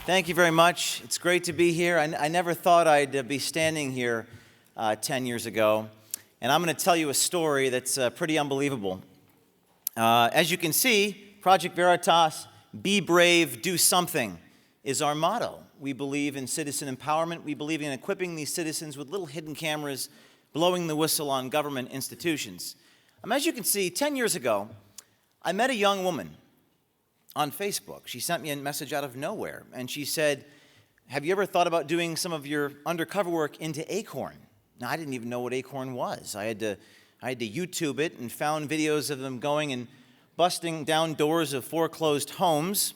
Thank you very much. It's great to be here. I never thought I'd be standing here 10 years ago, and I'm going to tell you a story that's pretty unbelievable. As you can see, Project Veritas, be brave, do something, is our motto. We believe in citizen empowerment. We believe in equipping these citizens with little hidden cameras, blowing the whistle on government institutions. As you can see, 10 years ago, I met a young woman on Facebook. She sent me a message out of nowhere, and she said, have you ever thought about doing some of your undercover work into Acorn? Now, I didn't even know what Acorn was. I had to YouTube it and found videos of them going and busting down doors of foreclosed homes.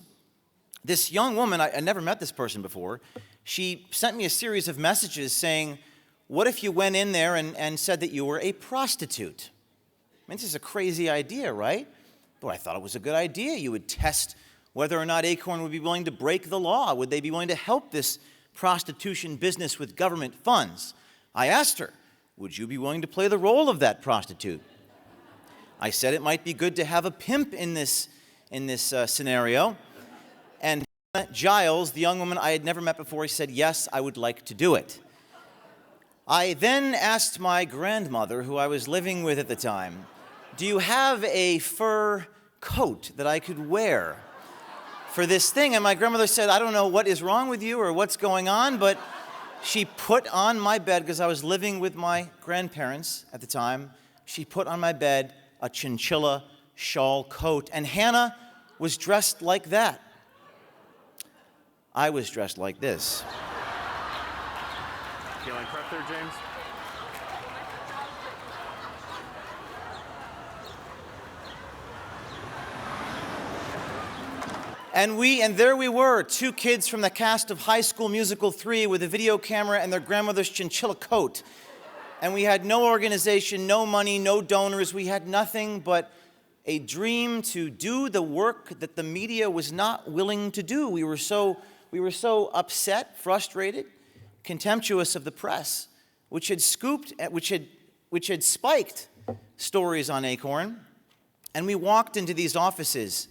This young woman, I never met this person before, she sent me a series of messages saying, what if you went in there and said that you were a prostitute? This is a crazy idea, right? But I thought it was a good idea. You would test whether or not Acorn would be willing to break the law. Would they be willing to help this prostitution business with government funds? I asked her, would you be willing to play the role of that prostitute? I said it might be good to have a pimp in this scenario. And Giles, the young woman I had never met before, said, yes, I would like to do it. I then asked my grandmother, who I was living with at the time, do you have a fur coat that I could wear for this thing? And my grandmother said, I don't know what is wrong with you or what's going on, but she put on my bed, because I was living with my grandparents at the time, she put on my bed a chinchilla shawl coat, and Hannah was dressed like that. I was dressed like this. Feeling prep there, James? And there we were, two kids from the cast of High School Musical 3 with a video camera and their grandmother's chinchilla coat. And we had no organization, no money, no donors. We had nothing but a dream to do the work that the media was not willing to do. We were so upset, frustrated, contemptuous of the press, which had spiked stories on Acorn. And we walked into these offices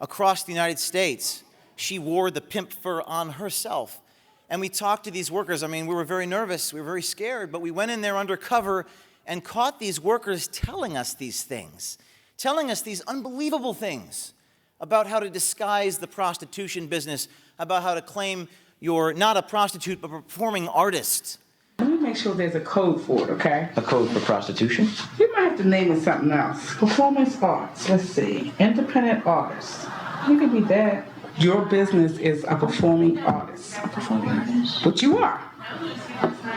across the United States. She wore the pimp fur on herself. And we talked to these workers. We were very nervous, we were very scared, but we went in there undercover and caught these workers telling us these things, telling us these unbelievable things about how to disguise the prostitution business, about how to claim you're not a prostitute, but a performing artist. Let me make sure there's a code for it, okay? A code for prostitution? You might have to name it something else. Performance arts, let's see. Independent artists. You can be that. Your business is a performing artist. A performing artist? But you are.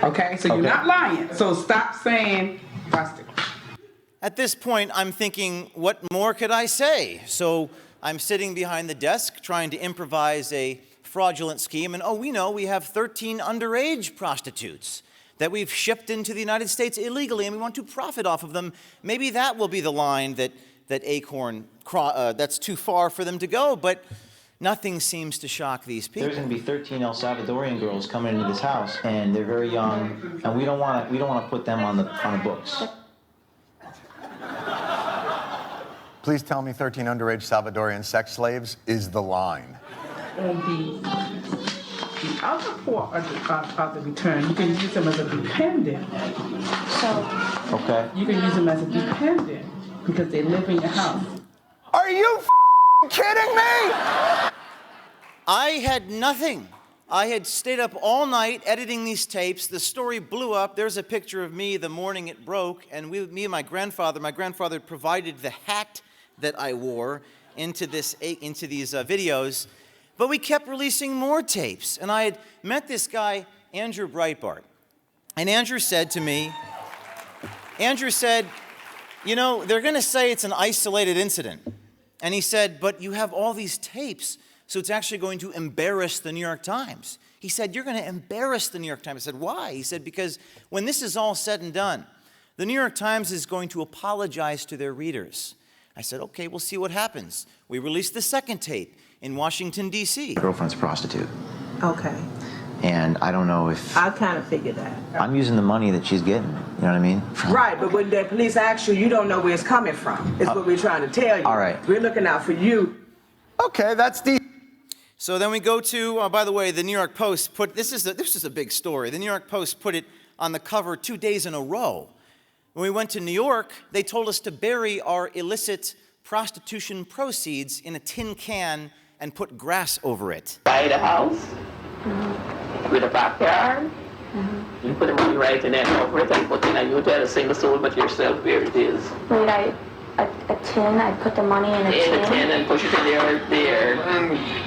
Okay? So you're not lying. So stop saying prostitute. At this point, I'm thinking, what more could I say? So I'm sitting behind the desk trying to improvise a fraudulent scheme, and we know we have 13 underage prostitutes that we've shipped into the United States illegally, and we want to profit off of them. Maybe that will be the line that Acorn, that's too far for them to go, but nothing seems to shock these people. There's going to be 13 El Salvadorian girls coming into this house, and they're very young, and we don't want to put them on the books. Please tell me 13 underage Salvadorian sex slaves is the line. On the other part of the return, you can use them as a dependent. Okay. You can use them as a dependent because they live in your house. Are you kidding me? I had nothing. I had stayed up all night editing these tapes. The story blew up. There's a picture of me the morning it broke, and me and my grandfather provided the hat that I wore into these videos. But we kept releasing more tapes. And I had met this guy, Andrew Breitbart. And Andrew said to me, you know, they're going to say it's an isolated incident. And he said, but you have all these tapes, so it's actually going to embarrass the New York Times. He said, you're going to embarrass the New York Times. I said, why? He said, because when this is all said and done, the New York Times is going to apologize to their readers. I said, okay, we'll see what happens. We released the second tape in Washington, D.C. Girlfriend's a prostitute. Okay. And I don't know if... I kind of figured that. I'm using the money that she's getting, you know what I mean? Right, but when the police ask you, you don't know where it's coming from. It's what we're trying to tell you. All right. We're looking out for you. Okay, that's the... So then we go to, by the way, the New York Post put, this is a big story. The New York Post put it on the cover 2 days in a row. When we went to New York, they told us to bury our illicit prostitution proceeds in a tin can and put grass over it. Buy the house with a backyard. You put the money right in there over it and put in, and you tell a single soul but yourself where it is. Wait, a tin, I'd put the money in a tin? In a tin and push it in there,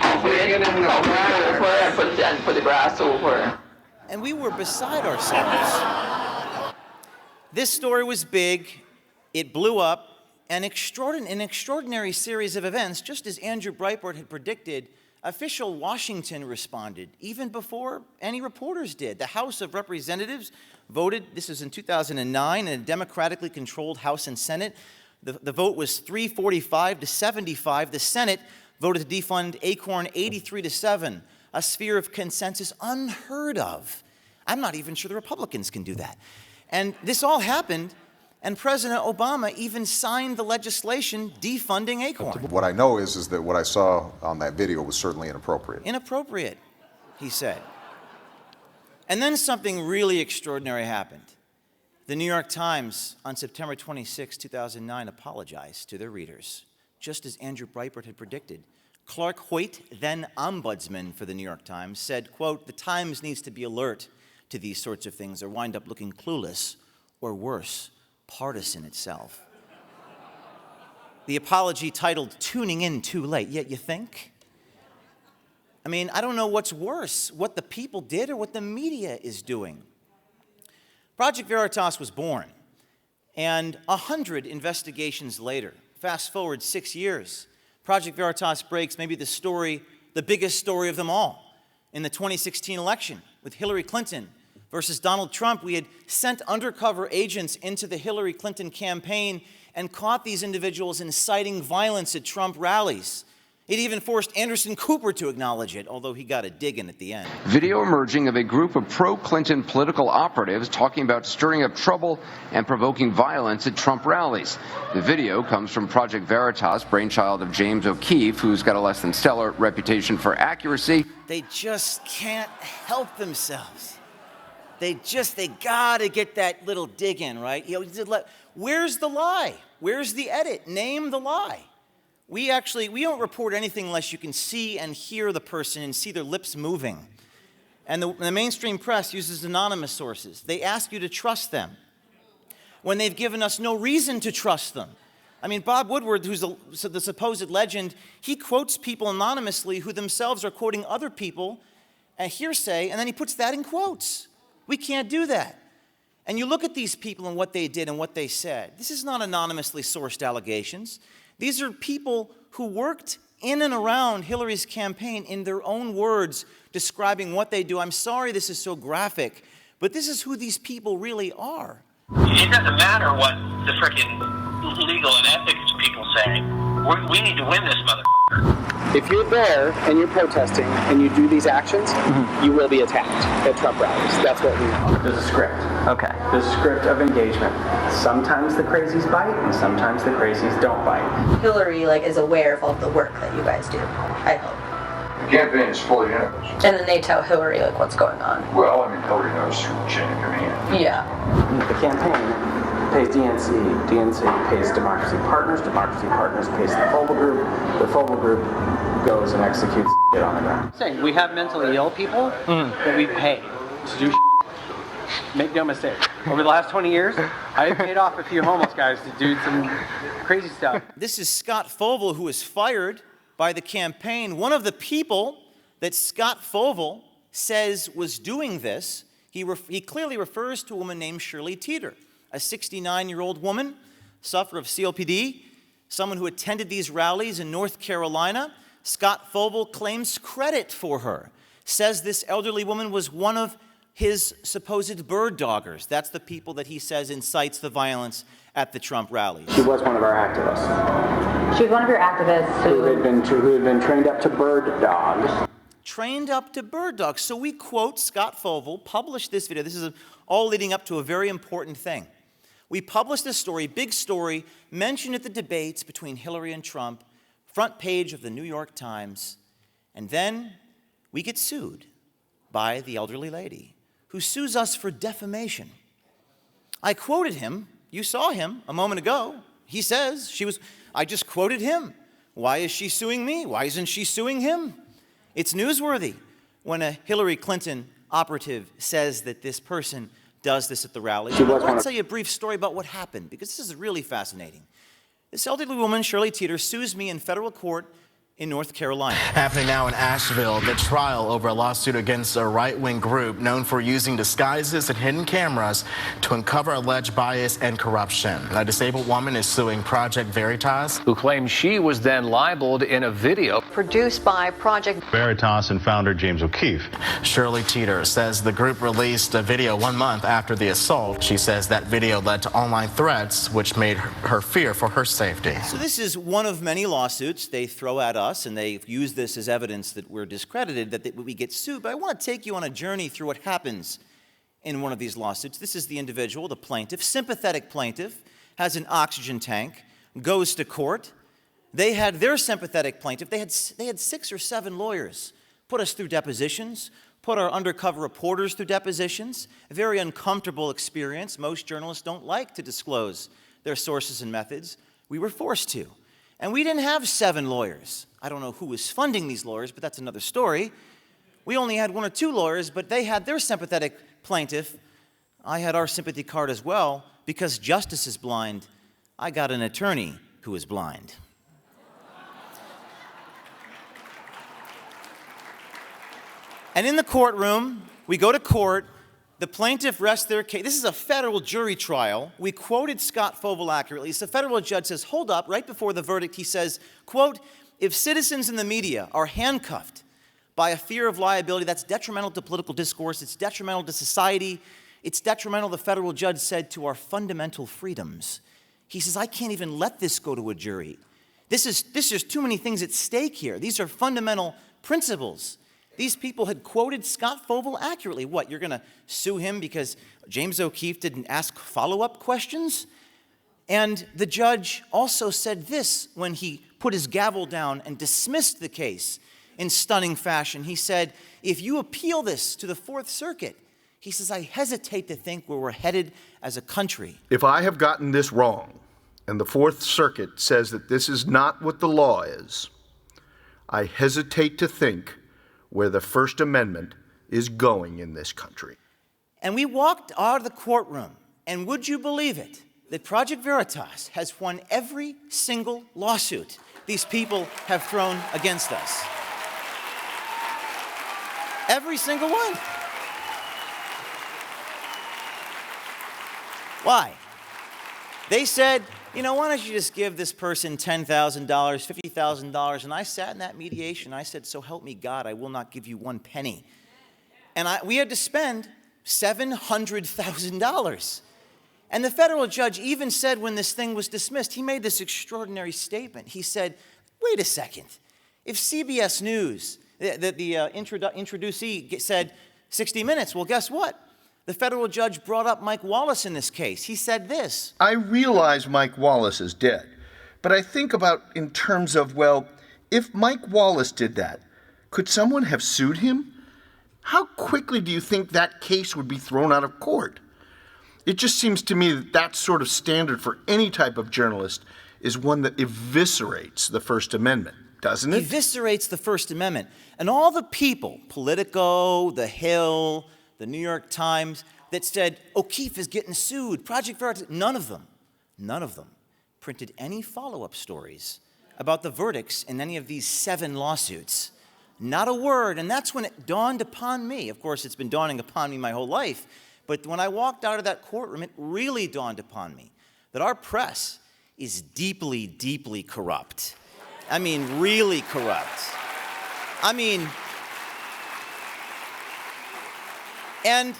cover it, over, and put the grass over. And we were beside ourselves. This story was big, it blew up, and an extraordinary series of events, just as Andrew Breitbart had predicted, official Washington responded, even before any reporters did. The House of Representatives voted, this was in 2009, in a democratically controlled House and Senate. The vote was 345 to 75. The Senate voted to defund Acorn 83 to 7, a sphere of consensus unheard of. I'm not even sure the Republicans can do that. And this all happened, and President Obama even signed the legislation defunding Acorn. What I know is that what I saw on that video was certainly inappropriate. Inappropriate, he said. And then something really extraordinary happened. The New York Times, on September 26, 2009, apologized to their readers, just as Andrew Breitbart had predicted. Clark Hoyt, then ombudsman for the New York Times, said, quote, "The Times needs to be alert to these sorts of things or wind up looking clueless, or worse, partisan itself." The apology titled, "Tuning in too late," yet you think? I mean, I don't know what's worse, what the people did or what the media is doing. Project Veritas was born, and 100 investigations later, fast forward 6 years, Project Veritas breaks maybe the biggest story of them all. In the 2016 election with Hillary Clinton versus Donald Trump, we had sent undercover agents into the Hillary Clinton campaign and caught these individuals inciting violence at Trump rallies. It even forced Anderson Cooper to acknowledge it, although he got a dig in at the end. Video emerging of a group of pro-Clinton political operatives talking about stirring up trouble and provoking violence at Trump rallies. The video comes from Project Veritas, brainchild of James O'Keefe, who's got a less than stellar reputation for accuracy. They just can't help themselves. They gotta get that little dig in, right? Where's the lie? Where's the edit? Name the lie. We don't report anything unless you can see and hear the person and see their lips moving. And the mainstream press uses anonymous sources. They ask you to trust them when they've given us no reason to trust them. I mean, Bob Woodward, who's the supposed legend, he quotes people anonymously who themselves are quoting other people, a hearsay, and then he puts that in quotes. We can't do that. And you look at these people and what they did and what they said. This is not anonymously sourced allegations. These are people who worked in and around Hillary's campaign in their own words, describing what they do. I'm sorry this is so graphic, but this is who these people really are. It doesn't matter what the frickin' legal and ethics people say. We need to win this motherfucker. If you're there and you're protesting and you do these actions, you will be attacked at Trump rallies. That's what we know. There's a script. Okay. There's a script of engagement. Sometimes the crazies bite and sometimes the crazies don't bite. Hillary is aware of all the work that you guys do, I hope. The campaign is fully in it. And then they tell Hillary what's going on. Well, I mean, Hillary knows through the chain of command. Yeah. The campaign pays DNC. DNC pays Democracy Partners. Democracy Partners pays the Fogle Group. The Fogle Group goes and executes shit on the ground. Saying we have mentally ill people that we pay to do shit. Make no mistake. Over the last 20 years, I paid off a few homeless guys to do some crazy stuff. This is Scott Fogle, who was fired by the campaign. One of the people that Scott Fogle says was doing this, he clearly refers to a woman named Shirley Teeter, a 69-year-old woman, sufferer of COPD, someone who attended these rallies in North Carolina. Scott Fogle claims credit for her, says this elderly woman was one of his supposed bird doggers. That's the people that he says incites the violence at the Trump rallies. She was one of our activists. She was one of your activists who had been trained up to bird dogs. Trained up to bird dogs. So we quote Scott Fogle, published this video. This is all leading up to a very important thing. We published this story, big story, mentioned at the debates between Hillary and Trump, front page of the New York Times, And then we get sued by the elderly lady who sues us for defamation. I quoted him. You saw him a moment ago. He says I just quoted him. Why is she suing me? Why isn't she suing him? It's newsworthy when a Hillary Clinton operative says that this person does this at the rally. I want to tell you a brief story about what happened, because this is really fascinating. This elderly woman, Shirley Teeter, sues me in federal court in North Carolina. Happening now in Asheville, the trial over a lawsuit against a right-wing group known for using disguises and hidden cameras to uncover alleged bias and corruption. A disabled woman is suing Project Veritas, who claims she was then libeled in a video produced by Project Veritas and founder James O'Keefe. Shirley Teeter says the group released a video 1 month after the assault. She says that video led to online threats, which made her fear for her safety. So this is one of many lawsuits they throw at us, and they use this as evidence that we're discredited, that we get sued. But I want to take you on a journey through what happens in one of these lawsuits. This is the individual, the plaintiff, sympathetic plaintiff, has an oxygen tank, goes to court. They had their sympathetic plaintiff. They had 6 or 7 lawyers put us through depositions, put our undercover reporters through depositions. A very uncomfortable experience. Most journalists don't like to disclose their sources and methods. We were forced to. And we didn't have 7 lawyers. I don't know who was funding these lawyers, but that's another story. We only had 1 or 2 lawyers, but they had their sympathetic plaintiff. I had our sympathy card as well. Because justice is blind, I got an attorney who is blind. And in the courtroom, we go to court. The plaintiff rests their case. This is a federal jury trial. We quoted Scott Fogle accurately. So the federal judge says, hold up, right before the verdict, he says, quote, if citizens in the media are handcuffed by a fear of liability, that's detrimental to political discourse, it's detrimental to society, it's detrimental, the federal judge said, to our fundamental freedoms. He says, I can't even let this go to a jury. There's too many things at stake here. These are fundamental principles. These people had quoted Scott Fogle accurately. What, you're going to sue him because James O'Keefe didn't ask follow-up questions? And the judge also said this when he put his gavel down and dismissed the case in stunning fashion. He said, if you appeal this to the Fourth Circuit, he says, I hesitate to think where we're headed as a country. If I have gotten this wrong, and the Fourth Circuit says that this is not what the law is, I hesitate to think where the First Amendment is going in this country. And we walked out of the courtroom, and would you believe it, that Project Veritas has won every single lawsuit these people have thrown against us. Every single one. Why? They said, you know, why don't you just give this person $10,000, $50,000? And I sat in that mediation. I said, so help me God, I will not give you 1 penny. And we had to spend $700,000. And the federal judge even said when this thing was dismissed, he made this extraordinary statement. He said, wait a second. If CBS News, the introducee said 60 Minutes, well, guess what? The federal judge brought up Mike Wallace in this case. He said this. I realize Mike Wallace is dead, but I think about in terms of, well, if Mike Wallace did that, could someone have sued him? How quickly do you think that case would be thrown out of court? It just seems to me that that sort of standard for any type of journalist is one that eviscerates the First Amendment, doesn't it? Eviscerates the First Amendment. And all the people, Politico, The Hill, the New York Times, that said, O'Keefe is getting sued, Project Veritas, none of them printed any follow-up stories about the verdicts in any of these 7 lawsuits. Not a word, and that's when it dawned upon me. Of course, it's been dawning upon me my whole life, but when I walked out of that courtroom, it really dawned upon me that our press is deeply, deeply corrupt. I mean, really corrupt. I mean, and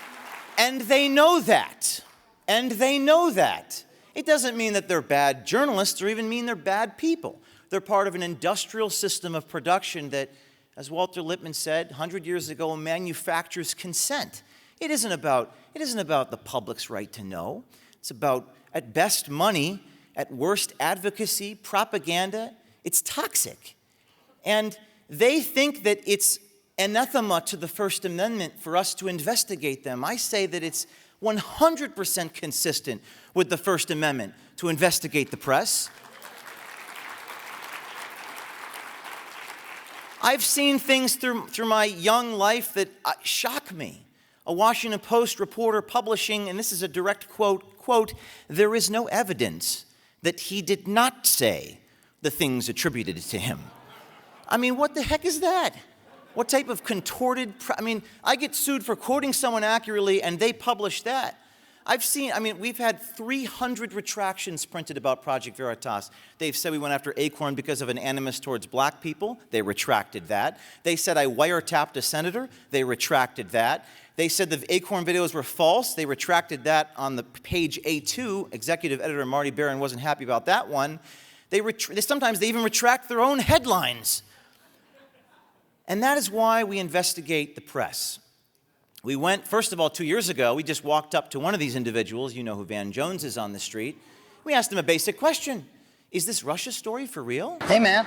they know that. And they know that. It doesn't mean that they're bad journalists or even mean they're bad people. They're part of an industrial system of production that, as Walter Lippmann said 100 years ago, manufactures consent. It isn't about the public's right to know. It's about, at best, money, at worst, advocacy, propaganda. It's toxic. And They think that it's anathema to the First Amendment for us to investigate them. I say that it's 100% consistent with the First Amendment to investigate the press. I've seen things through my young life that shock me. A Washington Post reporter publishing, and this is a direct quote, "There is no evidence that he did not say the things attributed to him." I mean, what the heck is that? What type of contorted, I get sued for quoting someone accurately and they publish that. We've had 300 retractions printed about Project Veritas. They've said we went after Acorn because of an animus towards black people. They retracted that. They said I wiretapped a senator. They retracted that. They said the Acorn videos were false. They retracted that on the page A2. Executive editor Marty Barron wasn't happy about that one. Sometimes they even retract their own headlines. And that is why we investigate the press. We went, first of all, 2 years ago, we just walked up to one of these individuals. You know who Van Jones is on the street. We asked him a basic question. Is this Russia story for real? Hey, man.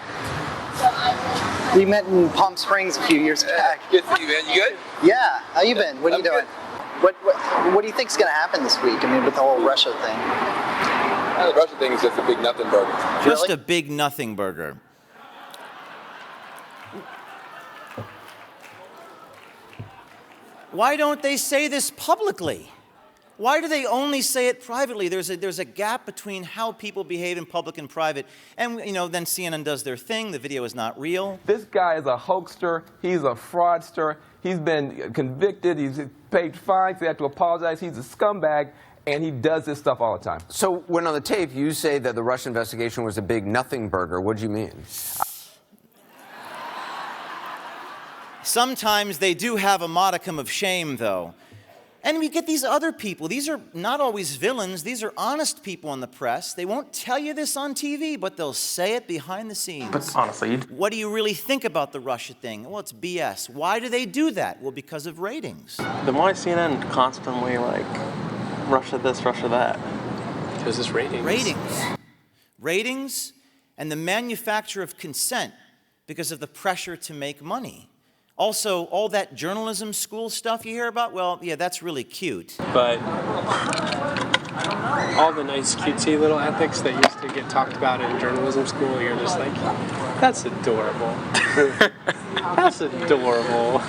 We met in Palm Springs a few years back. Good to see you, man. You good? Yeah. How you been? What are you doing? Good. What do you think's going to happen this week? With the whole Russia thing. The Russia thing is just a big nothing burger. Just a big nothing burger. Why don't they say this publicly? Why do they only say it privately? There's a gap between how people behave in public and private. And then CNN does their thing. The video is not real. This guy is a hoaxer. He's a fraudster. He's been convicted. He's paid fines. He had to apologize. He's a scumbag. And he does this stuff all the time. So when on the tape you say that the Russia investigation was a big nothing burger, what do you mean? Sometimes they do have a modicum of shame, though. And we get these other people. These are not always villains. These are honest people in the press. They won't tell you this on TV, but they'll say it behind the scenes. But honestly, what do you really think about the Russia thing? Well, it's BS. Why do they do that? Well, because of ratings. then why is CNN constantly like Russia this, Russia that? Because it's ratings. Ratings and the manufacture of consent because of the pressure to make money. Also, all that journalism school stuff you hear about, well, yeah, that's really cute. But all the nice, cutesy little ethics that used to get talked about in journalism school, you're just like, that's adorable. That's adorable.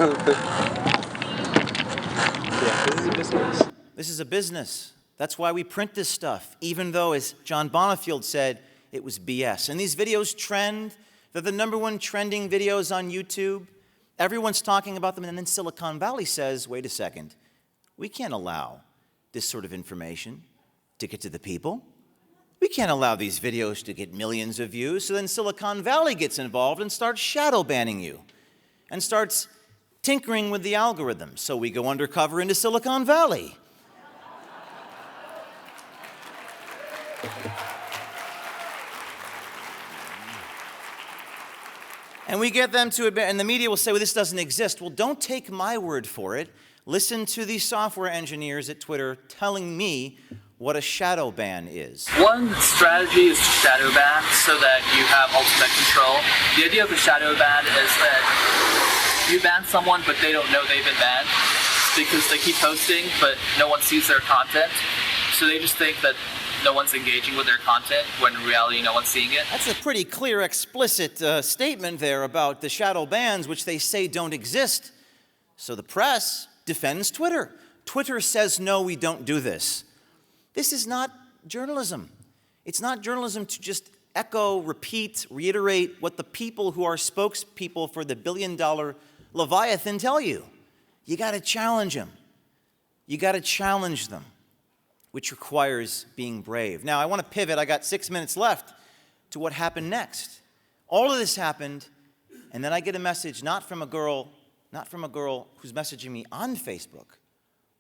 Yeah, this is a business. This is a business. That's why we print this stuff, even though, as John Bonifield said, it was BS. And these videos trend. They're the #1 trending videos on YouTube. Everyone's talking about them, and then Silicon Valley says, wait a second, we can't allow this sort of information to get to the people. We can't allow these videos to get millions of views. So then Silicon Valley gets involved and starts shadow banning you and starts tinkering with the algorithm. So we go undercover into Silicon Valley. And we get them to admit, and the media will say, well, this doesn't exist. Well, don't take my word for it. Listen to these software engineers at Twitter telling me what a shadow ban is. One strategy is to shadow ban so that you have ultimate control. The idea of a shadow ban is that you ban someone, but they don't know they've been banned because they keep posting, but no one sees their content. So they just think that no one's engaging with their content, when in reality no one's seeing it. That's a pretty clear, explicit statement there about the shadow bans, which they say don't exist. So the press defends Twitter. Twitter says, no, we don't do this. This is not journalism. It's not journalism to just echo, repeat, reiterate what the people who are spokespeople for the billion-dollar Leviathan tell you. You got to challenge them. You got to challenge them, which requires being brave. Now, I want to pivot. I got 6 minutes left to what happened next. All of this happened, and then I get a message not from a girl who's messaging me on Facebook,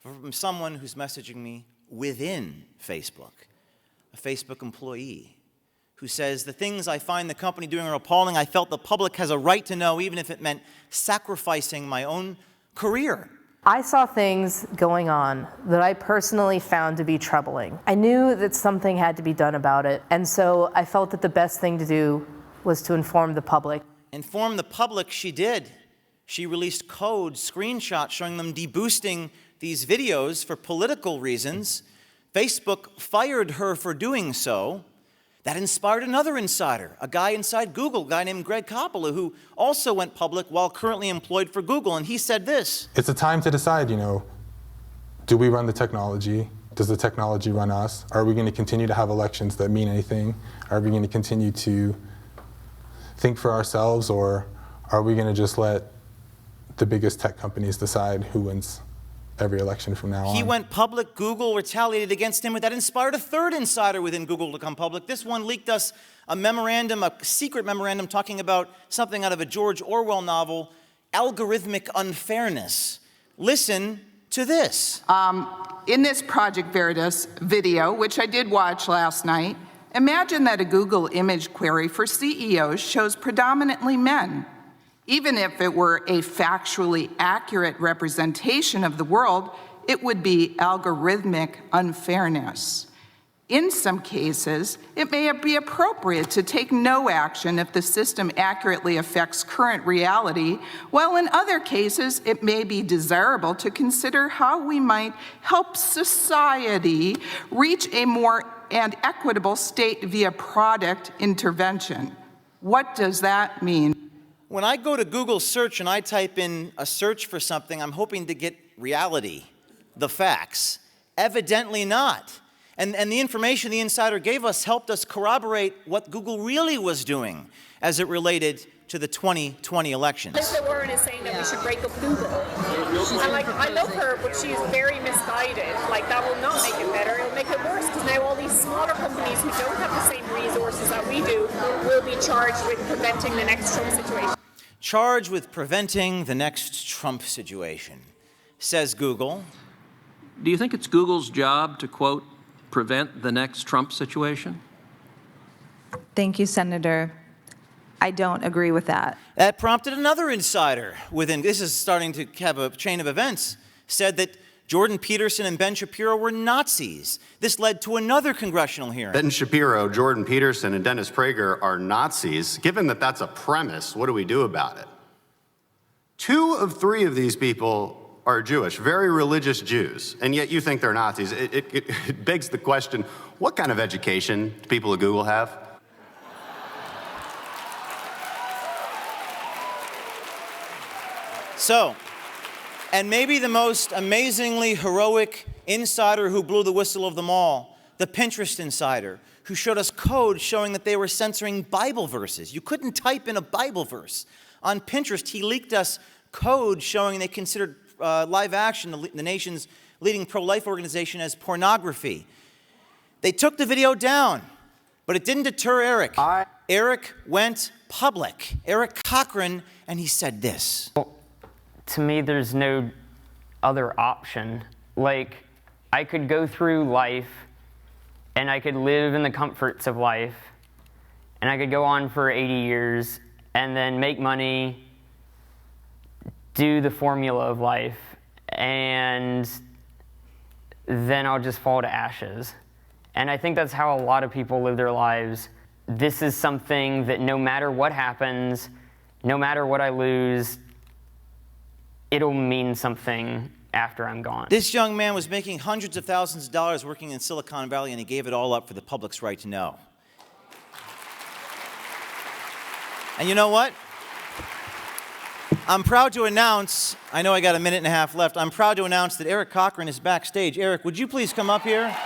but from someone who's messaging me within Facebook, a Facebook employee, who says, the things I find the company doing are appalling. I felt the public has a right to know, even if it meant sacrificing my own career. I saw things going on that I personally found to be troubling. I knew that something had to be done about it, and so I felt that the best thing to do was to inform the public. inform the public she did. She released code, screenshots showing them deboosting these videos for political reasons. Facebook fired her for doing so. That inspired another insider, a guy inside Google, a guy named Greg Coppola, who also went public while currently employed for Google, and he said this. It's a time to decide, do we run the technology? Does the technology run us? Are we going to continue to have elections that mean anything? Are we going to continue to think for ourselves, or are we going to just let the biggest tech companies decide who wins every election from now on? He went public. Google retaliated against him. That inspired a third insider within Google to come public. This one leaked us a memorandum, a secret memorandum, talking about something out of a George Orwell novel, algorithmic unfairness. Listen to this. In this Project Veritas video, which I did watch last night, imagine that a Google image query for CEOs shows predominantly men. Even if it were a factually accurate representation of the world, it would be algorithmic unfairness. In some cases, it may be appropriate to take no action if the system accurately affects current reality, while in other cases, it may be desirable to consider how we might help society reach a more and equitable state via product intervention. What does that mean? When I go to Google search and I type in a search for something, I'm hoping to get reality, the facts. Evidently not. And the information the insider gave us helped us corroborate what Google really was doing as it related to the 2020 elections. Elizabeth Warren is saying that we should break up Google. And I love her, but she's very misguided. That will not make it better, it'll make it worse, because now all these smaller companies who don't have the same resources that we do will be charged with preventing the next Trump situation. Charged with preventing the next Trump situation, says Google. Do you think it's Google's job to, quote, prevent the next Trump situation? Thank you, Senator. I don't agree with that. That prompted another insider within, this is starting to have a chain of events, said that Jordan Peterson and Ben Shapiro were Nazis. This led to another congressional hearing. Ben Shapiro, Jordan Peterson, and Dennis Prager are Nazis. Given that that's a premise, what do we do about it? 2 of 3 of these people are Jewish, very religious Jews, and yet you think they're Nazis. It begs the question, what kind of education do people at Google have? So, and maybe the most amazingly heroic insider who blew the whistle of them all, the Pinterest insider, who showed us code showing that they were censoring Bible verses. You couldn't type in a Bible verse. On Pinterest, he leaked us code showing they considered Live Action, the nation's leading pro-life organization, as pornography. They took the video down, but it didn't deter Eric. Eric went public. Eric Cochran, and he said this. To me, there's no other option. I could go through life, and I could live in the comforts of life, and I could go on for 80 years, and then make money, do the formula of life, and then I'll just fall to ashes. And I think that's how a lot of people live their lives. This is something that no matter what happens, no matter what I lose, it'll mean something after I'm gone. This young man was making hundreds of thousands of dollars working in Silicon Valley, and he gave it all up for the public's right to know. And you know what? I'm proud to announce, I know I got a minute and a half left, I'm proud to announce that Eric Cochran is backstage. Eric, would you please come up here?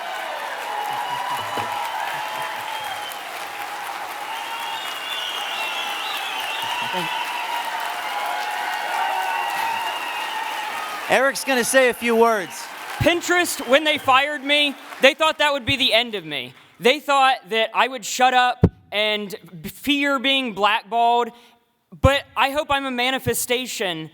Eric's going to say a few words. Pinterest, when they fired me, they thought that would be the end of me. They thought that I would shut up and fear being blackballed, but I hope I'm a manifestation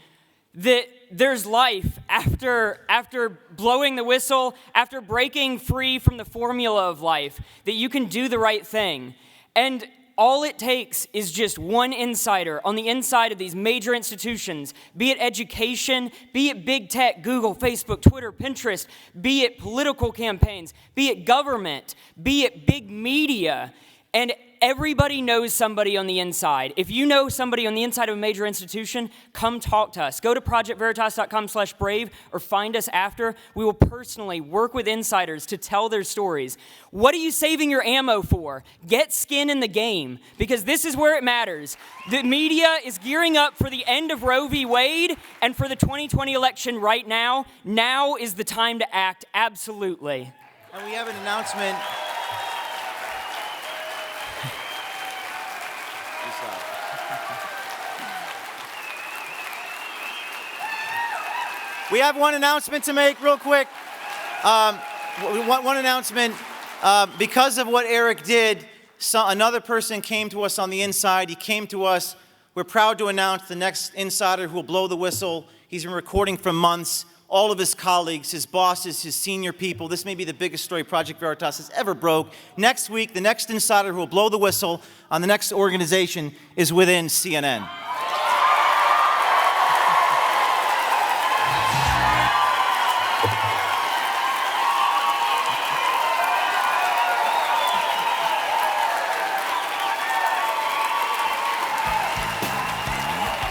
that there's life after blowing the whistle, after breaking free from the formula of life, that you can do the right thing. And all it takes is just one insider on the inside of these major institutions, be it education, be it big tech, Google, Facebook, Twitter, Pinterest, be it political campaigns, be it government, be it big media. And everybody knows somebody on the inside. If you know somebody on the inside of a major institution, come talk to us. Go to projectveritas.com/brave or find us after. We will personally work with insiders to tell their stories. What are you saving your ammo for? Get skin in the game, because this is where it matters. The media is gearing up for the end of Roe v. Wade and for the 2020 election right now. Now is the time to act, absolutely. And we have an announcement. We have one announcement to make real quick. One announcement. Because of what Eric did, another person came to us on the inside. He came to us. We're proud to announce the next insider who will blow the whistle. He's been recording for months. All of his colleagues, his bosses, his senior people. This may be the biggest story Project Veritas has ever broke. Next week, the next insider who will blow the whistle on the next organization is within CNN.